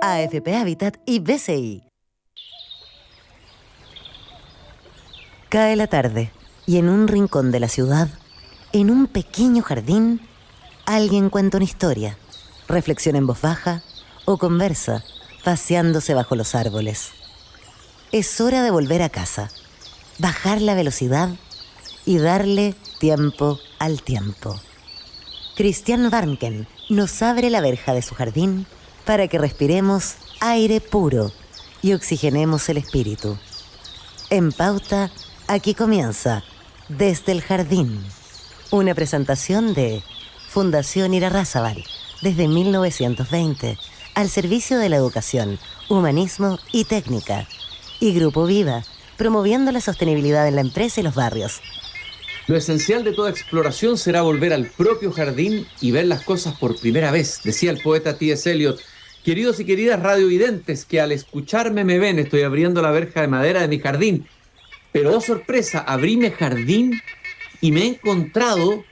AFP Habitat y BCI. Cae la tarde y en un rincón de la ciudad, en un pequeño jardín, alguien cuenta una historia, reflexiona en voz baja o conversa, paseándose bajo los árboles. Es hora de volver a casa, bajar la velocidad y darle tiempo al tiempo. Christian Warnken nos abre la verja de su jardín para que respiremos aire puro y oxigenemos el espíritu. En Pauta, aquí comienza Desde el Jardín, una presentación de Fundación Irarrázaval, desde 1920, al servicio de la educación, humanismo y técnica, y Grupo Viva, promoviendo la sostenibilidad en la empresa y los barrios. Lo esencial de toda exploración será volver al propio jardín y ver las cosas por primera vez, decía el poeta T.S. Eliot. Queridos y queridas radiovidentes que al escucharme me ven, estoy abriendo la verja de madera de mi jardín. Pero, oh sorpresa, abrí mi jardín y me he encontrado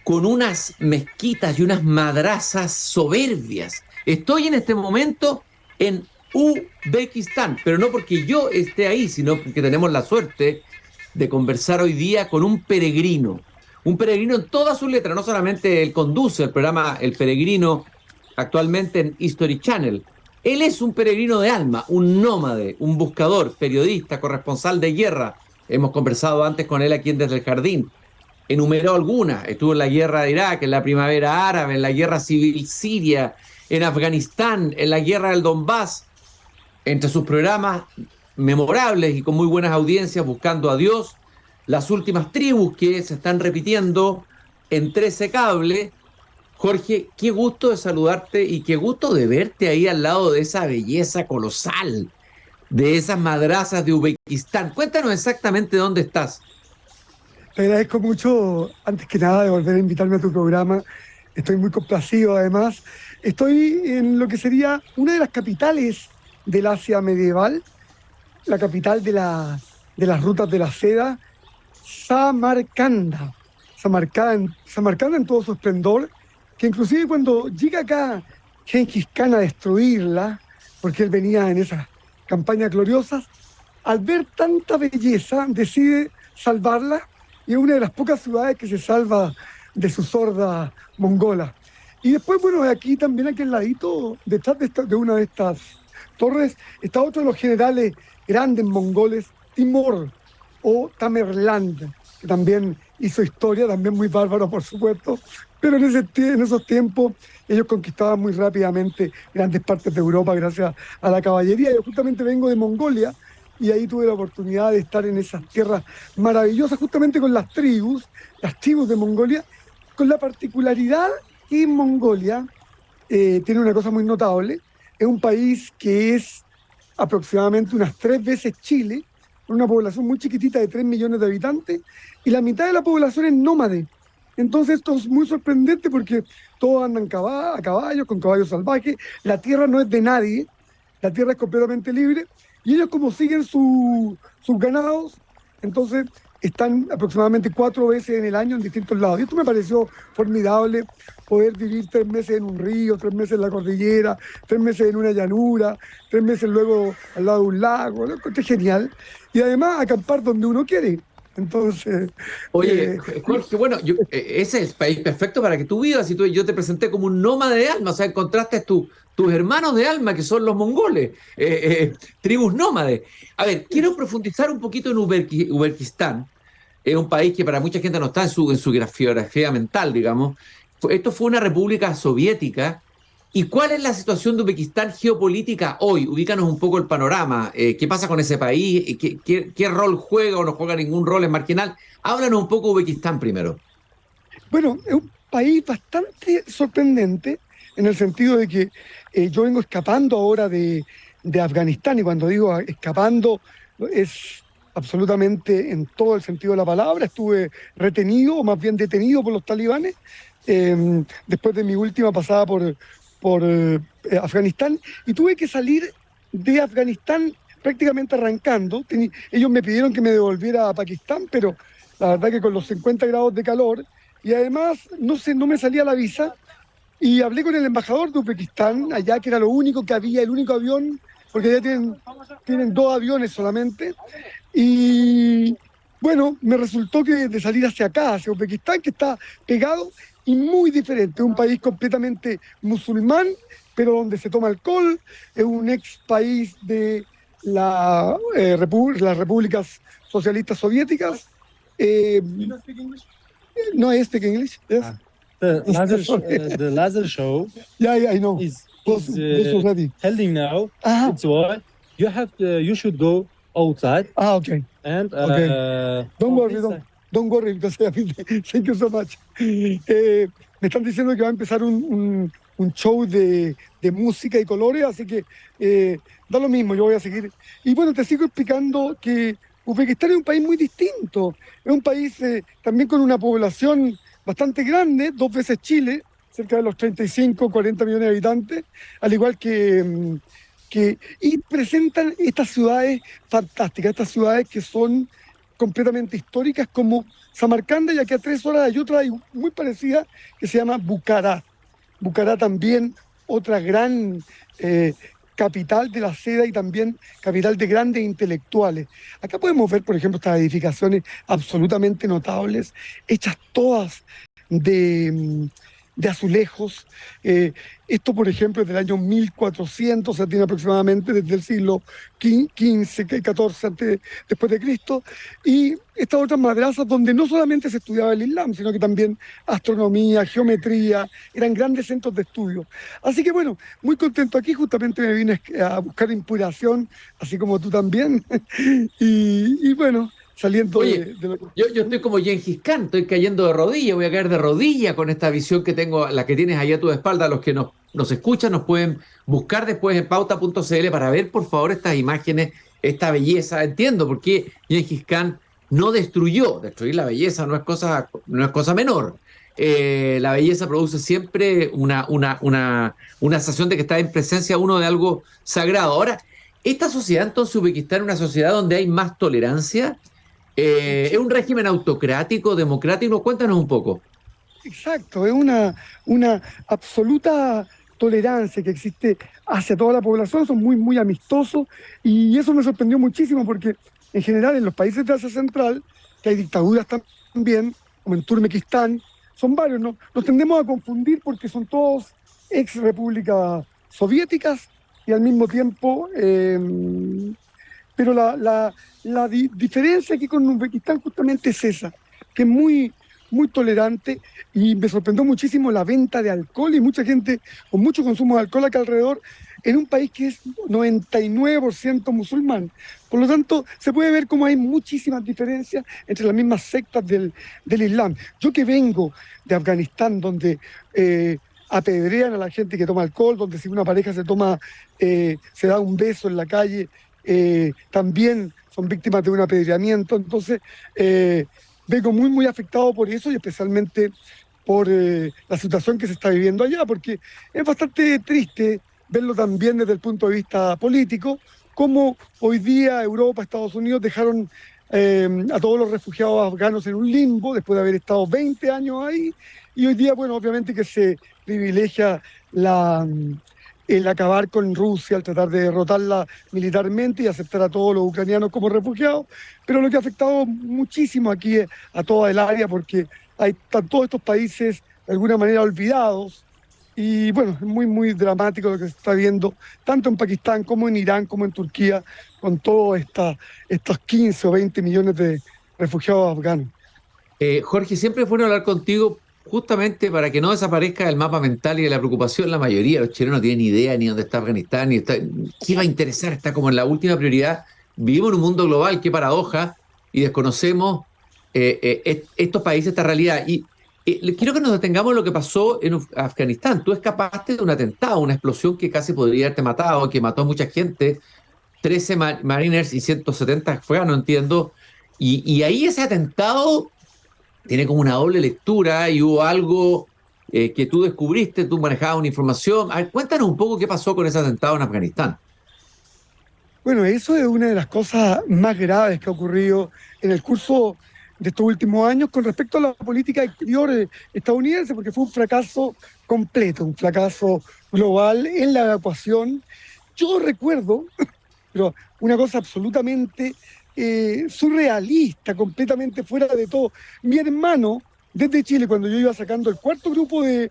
con unas mezquitas y unas madrazas soberbias. Estoy en este momento en Uzbekistán, pero no porque yo esté ahí, sino porque tenemos la suerte de conversar hoy día con un peregrino en todas sus letras. No solamente él conduce el programa El Peregrino actualmente en History Channel. Él es un peregrino de alma, un nómade, un buscador, periodista, corresponsal de guerra. Hemos conversado antes con él aquí en Desde el Jardín. Enumeró algunas. Estuvo en la guerra de Irak, en la primavera árabe, en la guerra civil siria, en Afganistán, en la guerra del Donbass. Entre sus programas memorables y con muy buenas audiencias, Buscando a Dios, Las Últimas Tribus, que se están repitiendo en 13 Cable. Jorge, qué gusto de saludarte y qué gusto de verte ahí al lado de esa belleza colosal, de esas madrazas de Uzbekistán. Cuéntanos exactamente dónde estás. Te agradezco mucho, antes que nada, de volver a invitarme a tu programa. Estoy muy complacido, además. Estoy en lo que sería una de las capitales del Asia medieval, la capital de las rutas de la seda, Samarcanda. Samarcanda en todo su esplendor, que inclusive cuando llega acá Genghis Khan a destruirla, porque él venía en esas campañas gloriosas, al ver tanta belleza decide salvarla, y es una de las pocas ciudades que se salva de sus hordas mongolas. Y después, bueno, aquí también, aquí al ladito, detrás de una de estas torres, está otro de los generales grandes mongoles, Timur o Tamerlán, que también hizo historia, también muy bárbaro, por supuesto, pero en esos tiempos ellos conquistaban muy rápidamente grandes partes de Europa gracias a la caballería. Yo justamente vengo de Mongolia y ahí tuve la oportunidad de estar en esas tierras maravillosas, justamente con las tribus de Mongolia, con la particularidad que en Mongolia tiene una cosa muy notable. Es un país que es aproximadamente unas 3 veces Chile, con una población muy chiquitita de 3 millones de habitantes, y la mitad de la población es nómade. Entonces esto es muy sorprendente porque todos andan a caballo, con caballos salvajes, la tierra no es de nadie, la tierra es completamente libre, y ellos como siguen sus ganados, entonces están aproximadamente 4 veces en el año en distintos lados. Y esto me pareció formidable, poder vivir 3 meses en un río, 3 meses en la cordillera, 3 meses en una llanura, 3 meses luego al lado de un lago. Lo encontré genial. Y además acampar donde uno quiere. Entonces... Oye, Jorge, bueno, ese es el país perfecto para que tú vivas. Y yo te presenté como un nómada de alma, o sea, encontraste tus hermanos de alma, que son los mongoles, tribus nómades. A ver, quiero profundizar un poquito en Uzbekistán. Es un país que para mucha gente no está en su geografía mental, digamos. Esto fue una república soviética. ¿Y cuál es la situación de Uzbekistán geopolítica hoy? Ubícanos un poco el panorama. ¿Qué pasa con ese país? ¿Qué rol juega o no juega ningún rol? ¿Es marginal? Háblanos un poco de Uzbekistán primero. Bueno, es un país bastante sorprendente en el sentido de que yo vengo escapando ahora de Afganistán, y cuando digo escapando es absolutamente en todo el sentido de la palabra. Estuve retenido, o más bien detenido por los talibanes, después de mi última pasada por Afganistán, y tuve que salir de Afganistán prácticamente arrancando. Ellos me pidieron que me devolviera a Pakistán, pero la verdad que con los 50 grados de calor, y además no me salía la visa, Y hablé con el embajador de Uzbekistán, allá que era lo único que había, el único avión, porque allá tienen 2 aviones solamente. Y bueno, me resultó que de salir hacia acá, hacia Uzbekistán, que está pegado y muy diferente. Es un país completamente musulmán, pero donde se toma alcohol. Es un ex país de las repúblicas socialistas soviéticas. Eh, no, I speak English, yes. The laser show Yeah, yeah, I know. is This already. holding now. Ah, It's why you should go outside okay. and Don't from worry, this side. don't worry, because thank you so much. Me están diciendo que va a empezar un show de música y colores, así que da lo mismo, yo voy a seguir. Y bueno, te sigo explicando que Uzbekistán es un país muy distinto. Es un país también con una población bastante grande, 2 veces Chile, cerca de los 35, 40 millones de habitantes, al igual y presentan estas ciudades fantásticas, estas ciudades que son completamente históricas, como Samarcanda, y aquí a 3 horas hay otra muy parecida que se llama Bucará. Bucará también, otra gran capital de la seda y también capital de grandes intelectuales. Acá podemos ver, por ejemplo, estas edificaciones absolutamente notables, hechas todas de azulejos. Esto, por ejemplo, es del año 1400, o sea, tiene aproximadamente desde el siglo XV, XIV después de Cristo. Y estas otras madrazas donde no solamente se estudiaba el Islam, sino que también astronomía, geometría, eran grandes centros de estudio. Así que bueno, muy contento aquí, justamente me vine a buscar inspiración, así como tú también. y bueno, saliendo Oye, de lo que... yo estoy como Gengis Khan, estoy cayendo de rodillas, voy a caer de rodillas con esta visión que tengo, la que tienes ahí a tu espalda. Los que nos escuchan nos pueden buscar después en pauta.cl para ver, por favor, estas imágenes, esta belleza. Entiendo por qué Gengis Khan no destruyó. Destruir la belleza no es cosa menor. La belleza produce siempre una sensación de que está en presencia uno de algo sagrado. Ahora, esta sociedad, entonces, Uzbekistán, es una sociedad donde hay más tolerancia. ¿Es un régimen autocrático, democrático? Cuéntanos un poco. Exacto, es una absoluta tolerancia que existe hacia toda la población, son muy, muy amistosos, y eso me sorprendió muchísimo porque en general en los países de Asia Central, que hay dictaduras también, como en Turkmenistán, son varios, ¿no? Nos tendemos a confundir porque son todos ex repúblicas soviéticas y al mismo tiempo... pero la diferencia aquí con Uzbekistán justamente es esa, que es muy, muy tolerante, y me sorprendió muchísimo la venta de alcohol y mucha gente con mucho consumo de alcohol acá alrededor, en un país que es 99% musulmán. Por lo tanto, se puede ver cómo hay muchísimas diferencias entre las mismas sectas del Islam. Yo que vengo de Afganistán, donde apedrean a la gente que toma alcohol, donde si una pareja se da un beso en la calle, también son víctimas de un apedreamiento. Entonces, vengo muy, muy afectado por eso, y especialmente por la situación que se está viviendo allá, porque es bastante triste verlo también desde el punto de vista político, cómo hoy día Europa, Estados Unidos dejaron a todos los refugiados afganos en un limbo después de haber estado 20 años ahí, y hoy día, bueno, obviamente que se privilegia el acabar con Rusia, al tratar de derrotarla militarmente y aceptar a todos los ucranianos como refugiados, pero lo que ha afectado muchísimo aquí a toda el área, porque están todos estos países de alguna manera olvidados, y bueno, es muy, muy dramático lo que se está viendo, tanto en Pakistán como en Irán, como en Turquía, con todos estos 15 o 20 millones de refugiados afganos. Jorge, siempre es bueno hablar contigo justamente para que no desaparezca del mapa mental y de la preocupación. La mayoría de los chilenos no tienen idea ni dónde está Afganistán, qué va a interesar, está como en la última prioridad. Vivimos en un mundo global, qué paradoja, y desconocemos estos países, esta realidad. Y quiero que nos detengamos en lo que pasó en Afganistán. Tú escapaste de un atentado, una explosión que casi podría haberte matado, que mató a mucha gente, 13 Mariners y 170 afganos, entiendo. Y ahí ese atentado tiene como una doble lectura, y hubo algo que tú descubriste, tú manejabas una información. A ver, cuéntanos un poco qué pasó con ese atentado en Afganistán. Bueno, eso es una de las cosas más graves que ha ocurrido en el curso de estos últimos años con respecto a la política exterior estadounidense, porque fue un fracaso completo, un fracaso global en la evacuación. Yo recuerdo, pero una cosa absolutamente surrealista, completamente fuera de todo. Mi hermano, desde Chile, cuando yo iba sacando el cuarto grupo de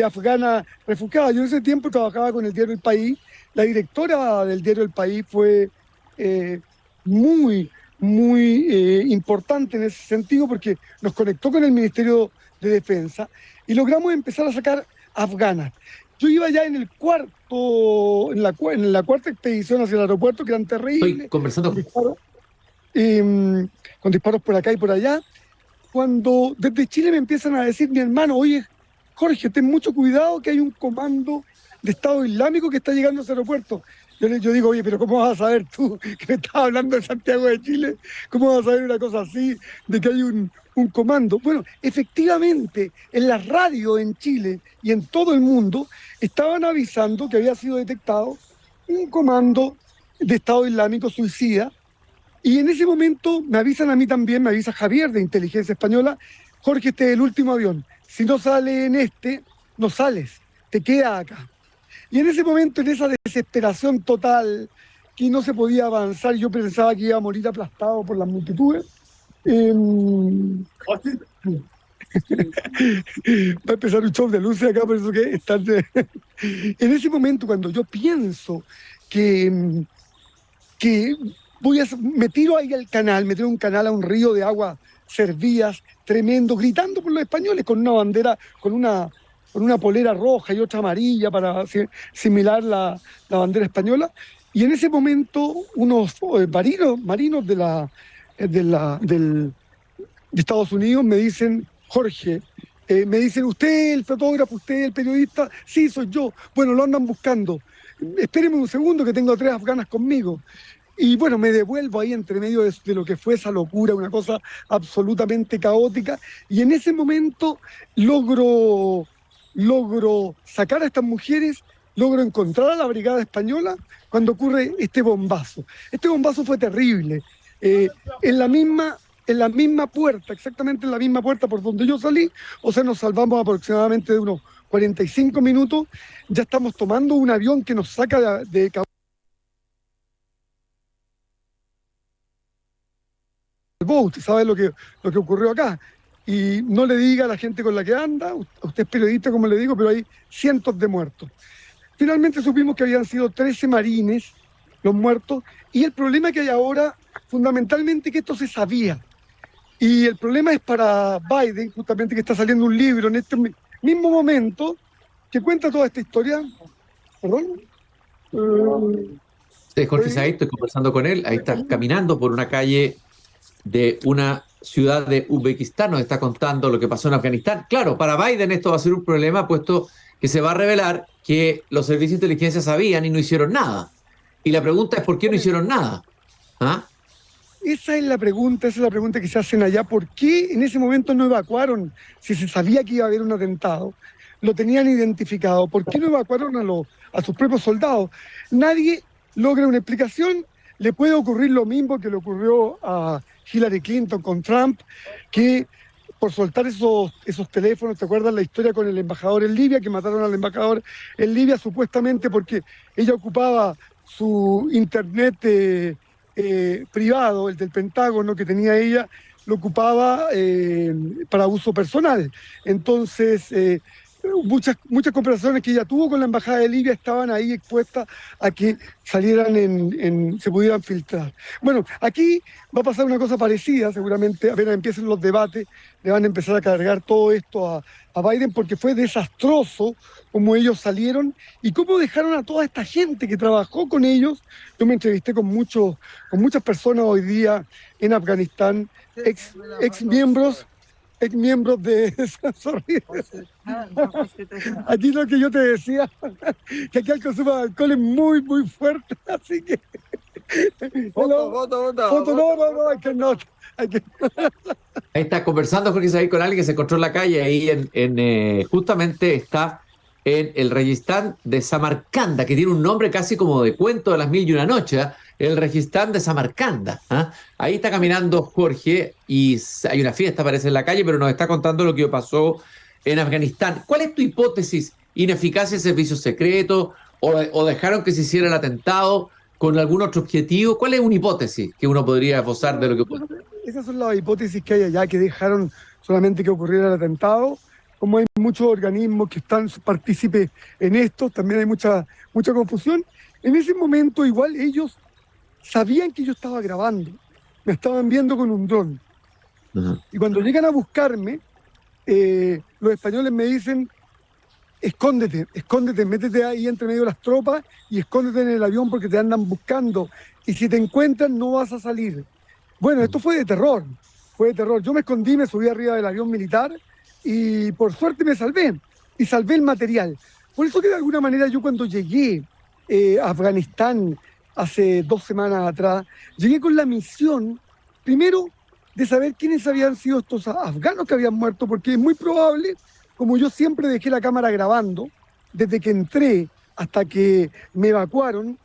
afganas refugiadas, yo en ese tiempo trabajaba con el diario El País, la directora del diario El País fue muy, muy importante en ese sentido porque nos conectó con el Ministerio de Defensa y logramos empezar a sacar afganas. Yo iba ya en el cuarto, en la cuarta expedición hacia el aeropuerto, que eran terribles. Estoy conversando Con disparos por acá y por allá, cuando desde Chile me empiezan a decir mi hermano, oye, Jorge, ten mucho cuidado que hay un comando de Estado Islámico que está llegando a ese aeropuerto. Yo digo, oye, pero ¿cómo vas a saber tú que me estás hablando de Santiago de Chile? ¿Cómo vas a saber una cosa así de que hay un comando? Bueno, efectivamente, en la radio en Chile y en todo el mundo estaban avisando que había sido detectado un comando de Estado Islámico suicida. Y en ese momento me avisan a mí también, me avisa Javier de Inteligencia Española, Jorge, este es el último avión. Si no sale en este, no sales, te queda acá. Y en ese momento, en esa desesperación total, que no se podía avanzar, yo pensaba que iba a morir aplastado por las multitudes. Va a empezar un show de luces acá, por eso que están... En ese momento, cuando yo pienso que me tiro ahí al canal, me tiro un canal a un río de agua servías, tremendo, gritando por los españoles con una bandera, con una polera roja y otra amarilla para similar la bandera española. Y en ese momento unos marinos de Estados Unidos me dicen, Jorge, me dicen, ¿usted es el fotógrafo, usted es el periodista? Sí, soy yo. Bueno, lo andan buscando. Espéreme un segundo que tengo 3 afganas conmigo. Y bueno, me devuelvo ahí entre medio de lo que fue esa locura, una cosa absolutamente caótica. Y en ese momento logro sacar a estas mujeres, logro encontrar a la brigada española cuando ocurre este bombazo. Este bombazo fue terrible. En la misma puerta, exactamente en la misma puerta por donde yo salí, o sea, nos salvamos aproximadamente de unos 45 minutos. Ya estamos tomando un avión que nos saca de Kabul. Usted sabe lo que ocurrió acá. Y no le diga a la gente con la que anda, usted es periodista, como le digo, pero hay cientos de muertos. Finalmente supimos que habían sido 13 marines los muertos, y el problema que hay ahora, fundamentalmente, que esto se sabía. Y el problema es para Biden, justamente, que está saliendo un libro en este mismo momento, que cuenta toda esta historia. ¿Perdón? Jorge Said, estoy conversando con él, ahí está caminando por una calle de una ciudad de Uzbekistán, nos está contando lo que pasó en Afganistán. Claro, para Biden esto va a ser un problema, puesto que se va a revelar que los servicios de inteligencia sabían y no hicieron nada. Y la pregunta es, ¿por qué no hicieron nada? ¿Ah? Esa es la pregunta que se hacen allá. ¿Por qué en ese momento no evacuaron? Si se sabía que iba a haber un atentado, lo tenían identificado. ¿Por qué no evacuaron a sus propios soldados? Nadie logra una explicación. Le puede ocurrir lo mismo que le ocurrió a Hillary Clinton con Trump, que por soltar esos teléfonos, ¿te acuerdas la historia con el embajador en Libia, que mataron al embajador en Libia supuestamente porque ella ocupaba su internet privado, el del Pentágono que tenía ella, lo ocupaba para uso personal. Entonces, muchas conversaciones que ella tuvo con la embajada de Libia estaban ahí expuestas a que salieran se pudieran filtrar. Bueno, aquí va a pasar una cosa parecida, seguramente apenas empiecen los debates, le van a empezar a cargar todo esto a Biden, porque fue desastroso cómo ellos salieron y cómo dejaron a toda esta gente que trabajó con ellos. Yo me entrevisté con muchas personas hoy día en Afganistán, ex miembros de aquí lo que yo te decía, que aquí el consumo de alcohol es muy, muy fuerte, así que... Foto, no, hay que no. Ahí está conversando Jorge Said con alguien que se encontró en la calle, ahí justamente está en el Registán de Samarcanda, que tiene un nombre casi como de cuento de las mil y una noche, ¿eh? el Registán de Samarcanda. ¿Ah? Ahí está caminando Jorge y hay una fiesta, parece, en la calle, pero nos está contando lo que pasó en Afganistán. ¿Cuál es tu hipótesis? ¿Ineficacia de servicios secretos o dejaron que se hiciera el atentado con algún otro objetivo? ¿Cuál es una hipótesis que uno podría esbozar de lo que ocurrió? Esas son las hipótesis que hay allá, que dejaron solamente que ocurriera el atentado. Como hay muchos organismos que están partícipes en esto, también hay mucha confusión. En ese momento igual ellos sabían que yo estaba grabando, me estaban viendo con un dron. Ajá. Y cuando llegan a buscarme, los españoles me dicen: escóndete, escóndete, métete ahí entre medio de las tropas y escóndete en el avión porque te andan buscando. Y si te encuentran no vas a salir. Bueno, esto fue de terror, fue de terror. Yo me escondí, me subí arriba del avión militar y por suerte me salvé, y salvé el material. Por eso que de alguna manera yo cuando llegué a Afganistán hace 2 semanas atrás, llegué con la misión, primero, de saber quiénes habían sido estos afganos que habían muerto, porque es muy probable, como yo siempre dejé la cámara grabando, desde que entré hasta que me evacuaron,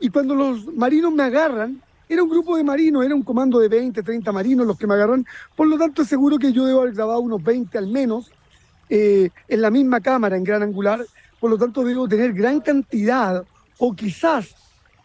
y cuando los marinos me agarran, era un grupo de marinos, era un comando de 20, 30 marinos los que me agarran, por lo tanto es seguro que yo debo haber grabado unos 20 al menos, en la misma cámara, en gran angular, por lo tanto debo tener gran cantidad, o quizás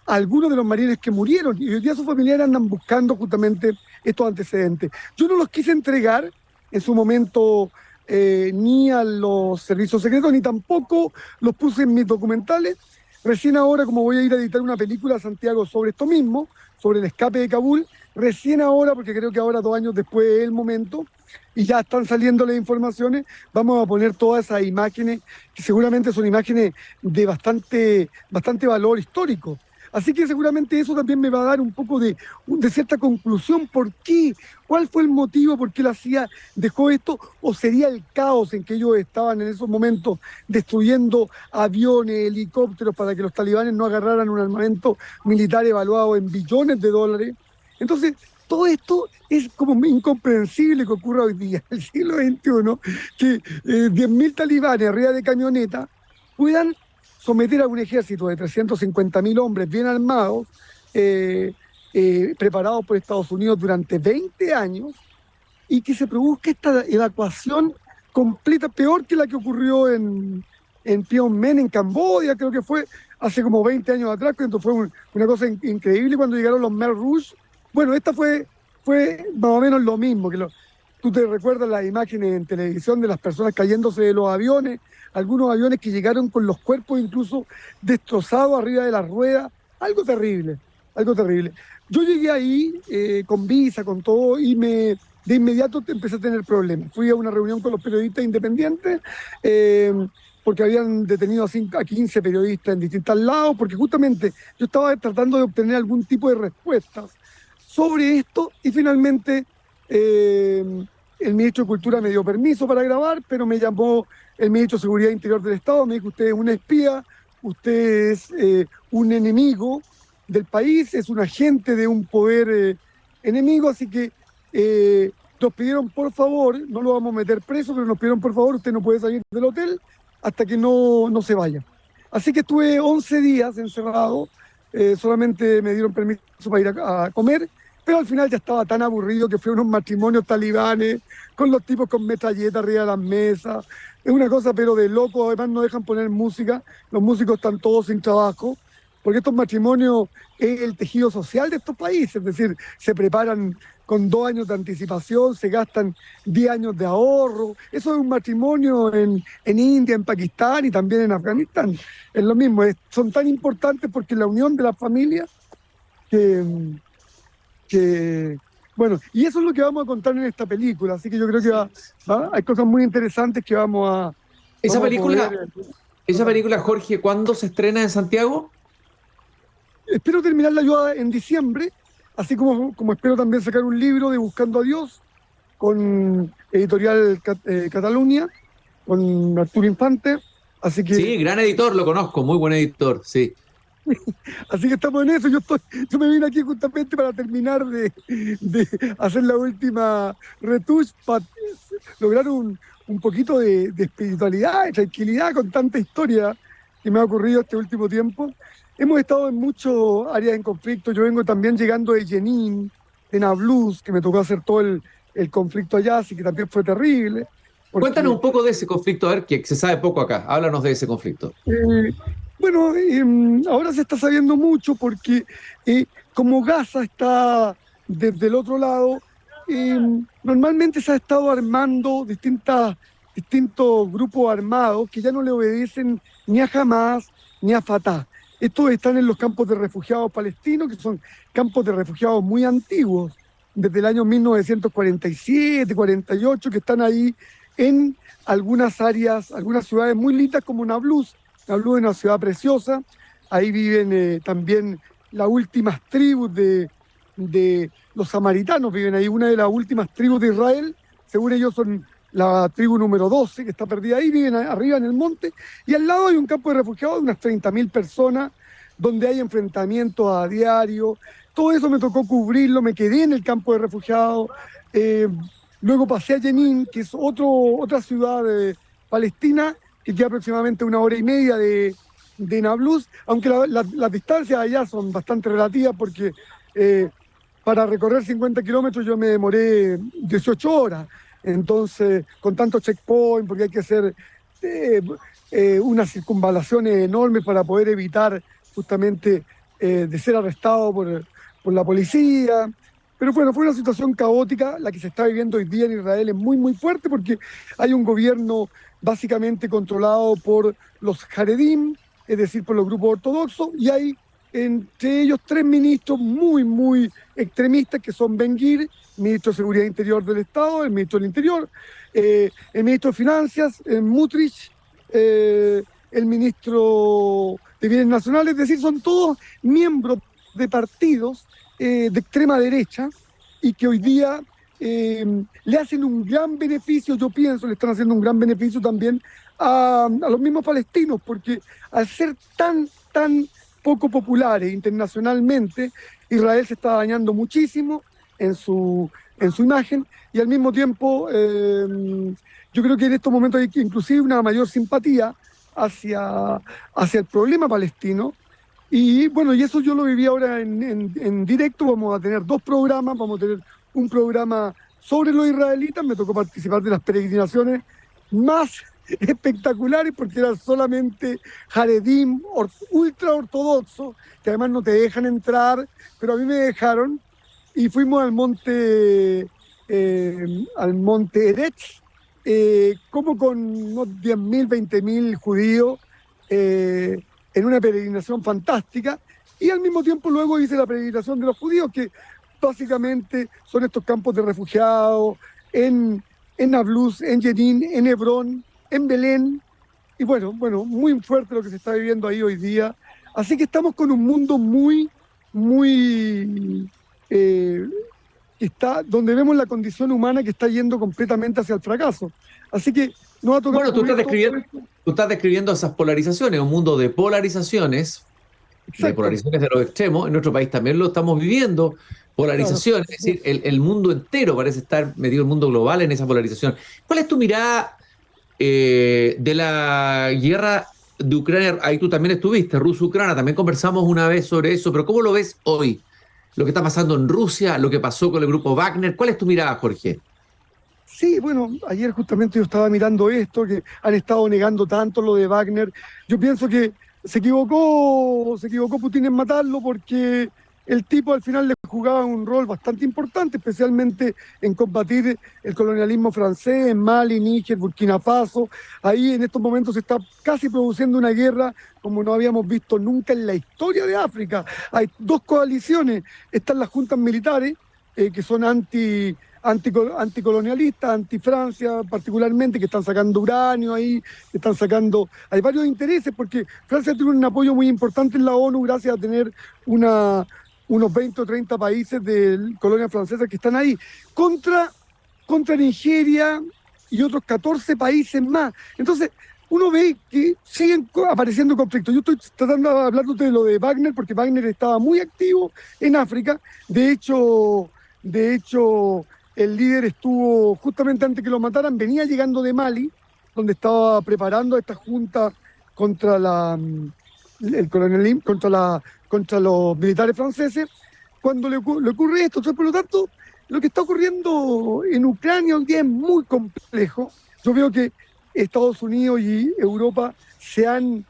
algunos de los marines que murieron, y hoy día sus familiares andan buscando justamente estos antecedentes. Yo no los quise entregar en su momento ni a los servicios secretos, ni tampoco los puse en mis documentales. Recién ahora, como voy a ir a editar una película a Santiago sobre esto mismo, sobre el escape de Kabul, recién ahora, porque creo que ahora 2 años después es el momento, y ya están saliendo las informaciones, vamos a poner todas esas imágenes, que seguramente son imágenes de bastante valor histórico. Así que seguramente eso también me va a dar un poco de cierta conclusión. ¿Por qué? ¿Cuál fue el motivo por qué la CIA dejó esto? ¿O sería el caos en que ellos estaban en esos momentos destruyendo aviones, helicópteros, para que los talibanes no agarraran un armamento militar evaluado en billones de dólares? Entonces, todo esto es como incomprensible que ocurra hoy día, en el siglo XXI, que 10.000 talibanes arriba de camioneta puedan someter a un ejército de 350.000 hombres bien armados, preparados por Estados Unidos durante 20 años, y que se produzca esta evacuación completa, peor que la que ocurrió en Phnom Penh, en Camboya, creo que fue hace como 20 años atrás, cuando fue una cosa increíble cuando llegaron los Khmer Rouge. Bueno, esta fue más o menos lo mismo, tú te recuerdas las imágenes en televisión de las personas cayéndose de los aviones, algunos aviones que llegaron con los cuerpos incluso destrozados arriba de las ruedas, algo terrible, algo terrible. Yo llegué ahí con visa, con todo, y de inmediato empecé a tener problemas. Fui a una reunión con los periodistas independientes, porque habían detenido a 15 periodistas en distintos lados, porque justamente yo estaba tratando de obtener algún tipo de respuestas sobre esto, y finalmente el ministro de Cultura me dio permiso para grabar, pero me llamó el ministro de Seguridad Interior del Estado, me dijo: usted es un espía, usted es un enemigo del país, es un agente de un poder enemigo, así que nos pidieron por favor, no lo vamos a meter preso, pero nos pidieron por favor, usted no puede salir del hotel hasta que no se vaya. Así que estuve 11 días encerrado, solamente me dieron permiso para ir a comer, pero al final ya estaba tan aburrido que fue unos matrimonios talibanes, con los tipos con metralletas arriba de las mesas. Es una cosa pero de loco, además no dejan poner música, los músicos están todos sin trabajo, porque estos matrimonios es el tejido social de estos países, es decir, se preparan con 2 años de anticipación, se gastan 10 años de ahorro. Eso es un matrimonio en India, en Pakistán y también en Afganistán. Es lo mismo, son tan importantes porque la unión de las familias que bueno, y eso es lo que vamos a contar en esta película, así que yo creo que hay cosas muy interesantes que vamos a... Esa película, esa película, Jorge, ¿cuándo se estrena en Santiago? Espero terminarla yo en diciembre, así como espero también sacar un libro de Buscando a Dios con Editorial Cataluña, con Arturo Infante, así que... Sí, gran editor, lo conozco, muy buen editor, sí. Así que estamos en eso. Yo me vine aquí justamente para terminar de hacer la última retouche, para lograr un poquito de espiritualidad, de tranquilidad con tanta historia que me ha ocurrido este último tiempo. hemos estado en muchas áreas en conflicto. Yo vengo también llegando de Jenin, de Nablus, que me tocó hacer todo el conflicto allá, así que también fue terrible. Cuéntanos Porque, un poco de ese conflicto, a ver, que se sabe poco acá. Háblanos de ese conflicto. eh, bueno, ahora se está sabiendo mucho porque como Gaza está desde el otro lado, eh, normalmente se ha estado armando distintos grupos armados que ya no le obedecen ni a Hamas ni a Fatah. Estos están en los campos de refugiados palestinos, que son campos de refugiados muy antiguos, desde el año 1947, 48, que están ahí en algunas áreas, algunas ciudades muy lindas como Nablus. Nablus es una ciudad preciosa. Ahí viven también las últimas tribus de los samaritanos, viven ahí, una de las últimas tribus de Israel. Según ellos son la tribu número 12, que está perdida ahí, viven arriba en el monte. Y al lado hay un campo de refugiados de unas 30.000 personas, donde hay enfrentamientos a diario. Todo eso me tocó cubrirlo, me quedé en el campo de refugiados. Eh, Luego pasé a Jenin, que es otra ciudad palestina, que queda aproximadamente 1 hora y media de Nablus, aunque las distancias allá son bastante relativas, porque para recorrer 50 kilómetros yo me demoré 18 horas. Entonces, con tantos checkpoints, porque hay que hacer unas circunvalaciones enormes para poder evitar justamente de ser arrestado por la policía. Pero bueno, fue una situación caótica la que se está viviendo hoy día en Israel, es muy, muy fuerte porque hay un gobierno básicamente controlado por los Haredim, es decir, por los grupos ortodoxos, y hay entre ellos 3 ministros muy, muy extremistas que son Ben-Gvir, ministro de Seguridad Interior del Estado, el ministro del Interior, el ministro de Finanzas, Mutrich, el ministro de Bienes Nacionales, es decir, son todos miembros de partidos de extrema derecha y que hoy día le hacen un gran beneficio, yo pienso, le están haciendo un gran beneficio también a los mismos palestinos, porque al ser tan poco populares internacionalmente, Israel se está dañando muchísimo en su imagen y al mismo tiempo yo creo que en estos momentos hay inclusive una mayor simpatía hacia el problema palestino. Y bueno, y eso yo lo viví ahora en directo. Vamos a tener 2 programas, vamos a tener un programa sobre los israelitas. Me tocó participar de las peregrinaciones más espectaculares porque eran solamente Haredim, ultra ortodoxos, que además no te dejan entrar, pero a mí me dejaron y fuimos al monte Eretz, como con unos 10.000, 20.000 judíos, en una peregrinación fantástica, y al mismo tiempo luego hice la peregrinación de los judíos, que básicamente son estos campos de refugiados en Nablus, en Jenin, en Hebrón, en Belén, y bueno, muy fuerte lo que se está viviendo ahí hoy día. Así que estamos con un mundo muy, muy donde vemos la condición humana que está yendo completamente hacia el fracaso. Así que nos va a tocar. Bueno, tú estás describiendo esas polarizaciones, un mundo de polarizaciones, Exacto. de polarizaciones de los extremos. En nuestro país también lo estamos viviendo, polarizaciones, claro. Es decir, el mundo entero parece estar metido, el mundo global, en esa polarización. ¿Cuál es tu mirada de la guerra de Ucrania? Ahí tú también estuviste, Rusia-Ucrania, también conversamos una vez sobre eso, pero ¿cómo lo ves hoy? Lo que está pasando en Rusia, lo que pasó con el grupo Wagner. ¿Cuál es tu mirada, Jorge? Sí, bueno, ayer justamente yo estaba mirando esto, que han estado negando tanto lo de Wagner. Yo pienso que se equivocó Putin en matarlo, porque el tipo al final le jugaba un rol bastante importante, especialmente en combatir el colonialismo francés en Mali, Níger, Burkina Faso. Ahí en estos momentos se está casi produciendo una guerra como no habíamos visto nunca en la historia de África. Hay 2 coaliciones, están las juntas militares, que son anticolonialistas, anti-Francia particularmente, que están sacando uranio ahí, hay varios intereses, porque Francia tiene un apoyo muy importante en la ONU gracias a tener unos 20 o 30 países de colonia francesa que están ahí, contra Nigeria y otros 14 países más. Entonces, uno ve que siguen apareciendo conflictos. Yo estoy tratando de hablarte de lo de Wagner, porque Wagner estaba muy activo en África. De hecho, el líder estuvo, justamente antes que lo mataran, venía llegando de Mali, donde estaba preparando esta junta contra el colonelismo, contra los militares franceses, cuando le ocurre esto. Entonces, por lo tanto, lo que está ocurriendo en Ucrania hoy día es muy complejo. Yo veo que Estados Unidos y Europa se han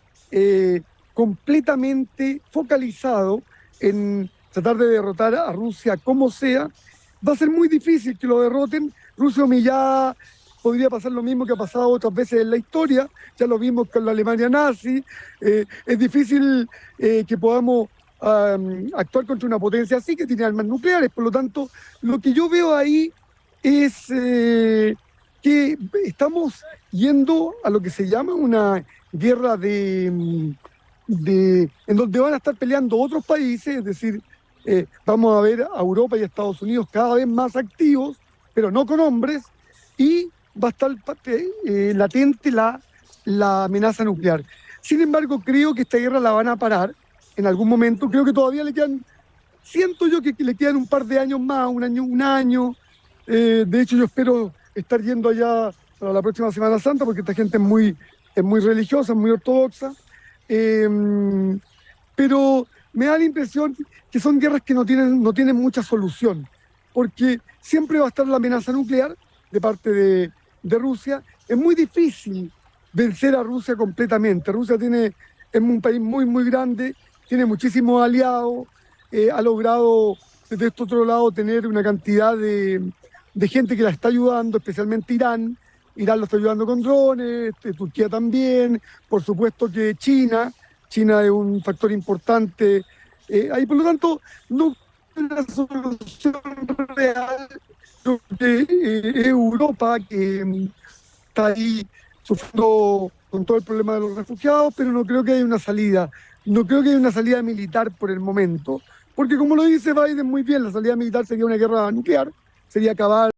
completamente focalizado en tratar de derrotar a Rusia como sea. Va a ser muy difícil que lo derroten. Rusia humillada, podría pasar lo mismo que ha pasado otras veces en la historia. Ya lo vimos con la Alemania nazi. Es difícil que podamos actuar contra una potencia así, que tiene armas nucleares. Por lo tanto, lo que yo veo ahí es que estamos yendo a lo que se llama una guerra en donde van a estar peleando otros países, es decir, vamos a ver a Europa y a Estados Unidos cada vez más activos, pero no con hombres, y va a estar latente la amenaza nuclear. Sin embargo, creo que esta guerra la van a parar en algún momento. Creo que todavía siento yo que le quedan un par de años más, un año. De hecho, yo espero estar yendo allá para la próxima Semana Santa, porque esta gente es muy religiosa, es muy ortodoxa. Pero me da la impresión que son guerras que no tienen mucha solución, porque siempre va a estar la amenaza nuclear de parte de Rusia. Es muy difícil vencer a Rusia completamente. Rusia es un país muy, muy grande, tiene muchísimos aliados, ha logrado desde este otro lado tener una cantidad de gente que la está ayudando, especialmente Irán. Irán lo está ayudando con drones, Turquía también, por supuesto que China es un factor importante ahí. Por lo tanto, no hay una solución real. Creo que es Europa que está ahí sufriendo con todo el problema de los refugiados, pero no creo que haya una salida. No creo que haya una salida militar por el momento, porque como lo dice Biden muy bien, la salida militar sería una guerra nuclear, sería acabar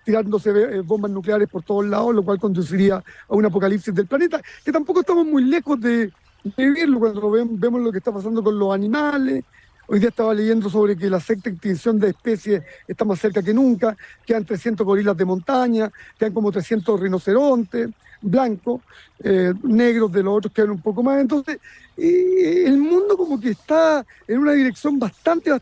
tirándose bombas nucleares por todos lados, lo cual conduciría a un apocalipsis del planeta, que tampoco estamos muy lejos de vivirlo cuando vemos lo que está pasando con los animales. Hoy día estaba leyendo sobre que la sexta extinción de especies está más cerca que nunca. Quedan 300 gorilas de montaña, quedan como 300 rinocerontes blancos, negros, de los otros quedan un poco más. Entonces, el mundo como que está en una dirección bastante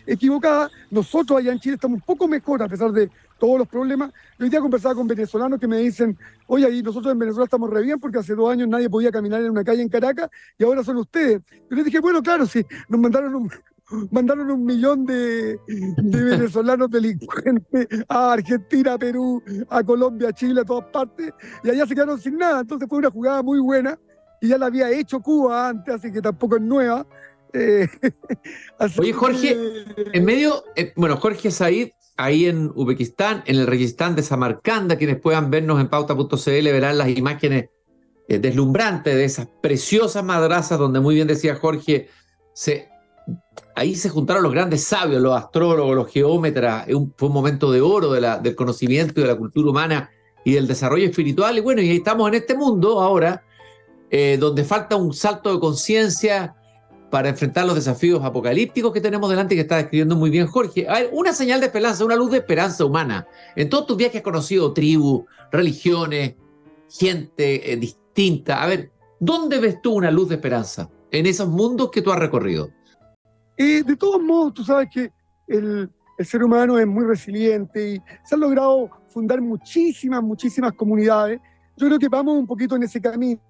equivocada. Nosotros allá en Chile estamos un poco mejor a pesar de todos los problemas. Yo hoy día conversaba con venezolanos que me dicen, oye, ahí nosotros en Venezuela estamos re bien porque hace 2 años nadie podía caminar en una calle en Caracas y ahora son ustedes. Yo les dije, bueno, claro, sí, nos mandaron un millón de venezolanos delincuentes a Argentina, a Perú, a Colombia, a Chile, a todas partes, y allá se quedaron sin nada. Entonces fue una jugada muy buena, y ya la había hecho Cuba antes, así que tampoco es nueva. Oye, Jorge, en medio, bueno, Jorge Said, ahí en Uzbekistán, en el Registán de Samarcanda, quienes puedan vernos en pauta.cl verán las imágenes deslumbrantes de esas preciosas madrazas donde, muy bien decía Jorge, ahí se juntaron los grandes sabios, los astrólogos, los geómetras. Fue un momento de oro del conocimiento y de la cultura humana y del desarrollo espiritual. Y bueno, y ahí estamos en este mundo ahora, donde falta un salto de conciencia para enfrentar los desafíos apocalípticos que tenemos delante y que está describiendo muy bien Jorge. A ver, una señal de esperanza, una luz de esperanza humana. En todos tus viajes has conocido tribus, religiones, gente distinta. A ver, ¿dónde ves tú una luz de esperanza en esos mundos que tú has recorrido? De todos modos, tú sabes que el ser humano es muy resiliente y se han logrado fundar muchísimas comunidades. Yo creo que vamos un poquito en ese camino.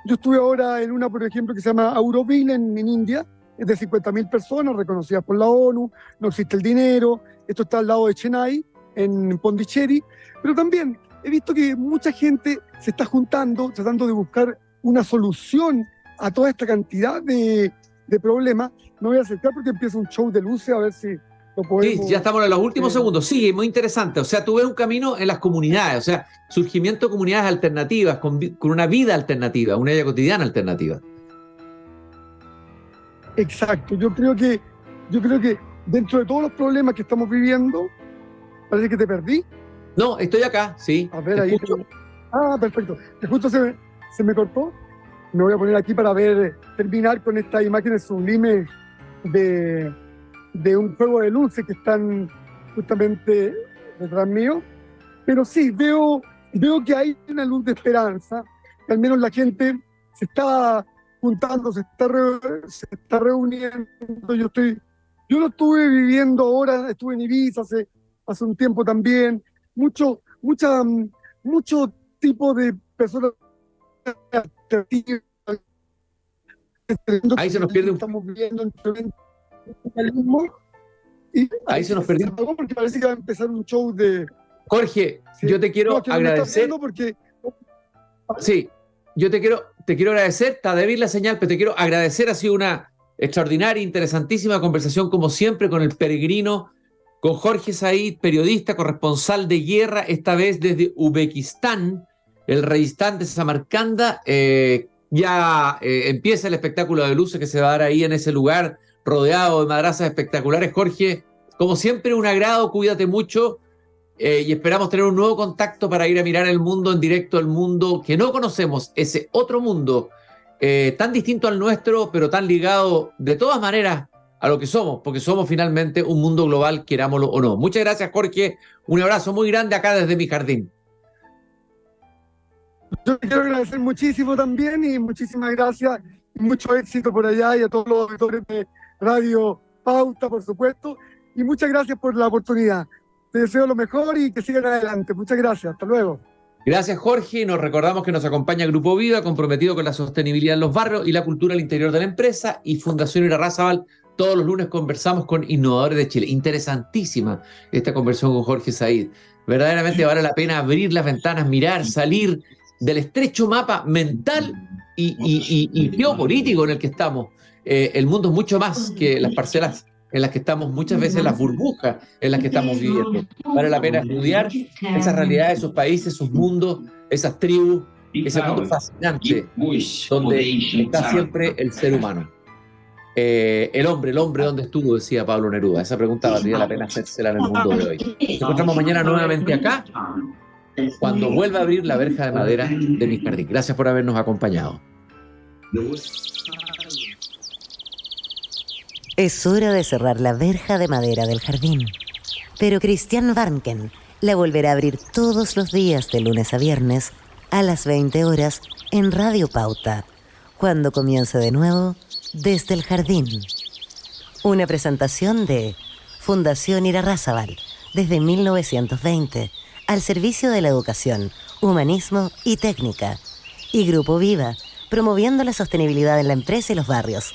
Yo estuve ahora en una, por ejemplo, que se llama Auroville en India, es de 50.000 personas reconocidas por la ONU, no existe el dinero, esto está al lado de Chennai, en Pondicherry, pero también he visto que mucha gente se está juntando, tratando de buscar una solución a toda esta cantidad de problemas. No voy a acercar porque empieza un show de luces, a ver si lo podemos... Sí, ya estamos en los últimos segundos. Sí, muy interesante. O sea, tú ves un camino en las comunidades, o sea, surgimiento de comunidades alternativas, con una vida alternativa, una vida cotidiana alternativa. Exacto. Yo creo que dentro de todos los problemas que estamos viviendo, parece que te perdí. No, estoy acá, sí. A ver, ahí. Perfecto. Justo se me cortó. Me voy a poner aquí para terminar con estas imágenes sublimes de un juego de luces que están justamente detrás mío. Pero sí, veo que hay una luz de esperanza, que al menos la gente se está juntando, se está reuniendo. Yo lo estuve viviendo ahora, estuve en Ibiza hace un tiempo también. Mucho tipo de personas. Ahí se nos pierde un... Estamos viviendo y Ahí se nos perdió. Porque parece que va a empezar un show de... Jorge, sí. Yo te quiero agradecer. Porque... Sí, yo te quiero agradecer. Está débil la señal, pero te quiero agradecer. Ha sido una extraordinaria, interesantísima conversación, como siempre, con el peregrino, con Jorge Said, periodista, corresponsal de guerra, esta vez desde Uzbekistán, el Reistán de Samarcanda. Ya empieza el espectáculo de luces que se va a dar ahí en ese lugar, rodeado de madrazas espectaculares. Jorge, como siempre, un agrado, cuídate mucho y esperamos tener un nuevo contacto para ir a mirar el mundo en directo, el mundo que no conocemos, ese otro mundo tan distinto al nuestro, pero tan ligado de todas maneras a lo que somos, porque somos finalmente un mundo global, querámoslo o no. Muchas gracias, Jorge. Un abrazo muy grande acá desde mi jardín. Yo quiero agradecer muchísimo también y muchísimas gracias y mucho éxito por allá y a todos los auditores de Radio Pauta, por supuesto, y muchas gracias por la oportunidad. Te deseo lo mejor y que sigan adelante. Muchas gracias. Hasta luego. Gracias, Jorge. Nos recordamos que nos acompaña Grupo Viva, comprometido con la sostenibilidad en los barrios y la cultura al interior de la empresa, y Fundación Irarrázaval. Todos los lunes conversamos con innovadores de Chile. Interesantísima esta conversación con Jorge Said. Verdaderamente vale la pena abrir las ventanas, mirar, salir del estrecho mapa mental y geopolítico en el que estamos. El mundo es mucho más que las parcelas en las que estamos, muchas veces las burbujas en las que estamos viviendo. Vale la pena estudiar esas realidades, esos países, sus mundos, esas tribus, ese mundo fascinante donde está siempre el ser humano. El hombre ¿dónde estuvo? Decía Pablo Neruda. Esa pregunta valdría la pena hacérsela en el mundo de hoy. Nos encontramos mañana nuevamente acá, cuando vuelva a abrir la verja de madera de mi jardín. Gracias por habernos acompañado. Es hora de cerrar la verja de madera del jardín. Pero Christian Warnken la volverá a abrir todos los días de lunes a viernes a las 20 horas en Radio Pauta, cuando comience de nuevo Desde el Jardín. Una presentación de Fundación Irarrázaval, desde 1920, al servicio de la educación, humanismo y técnica. Y Grupo Viva, promoviendo la sostenibilidad en la empresa y los barrios.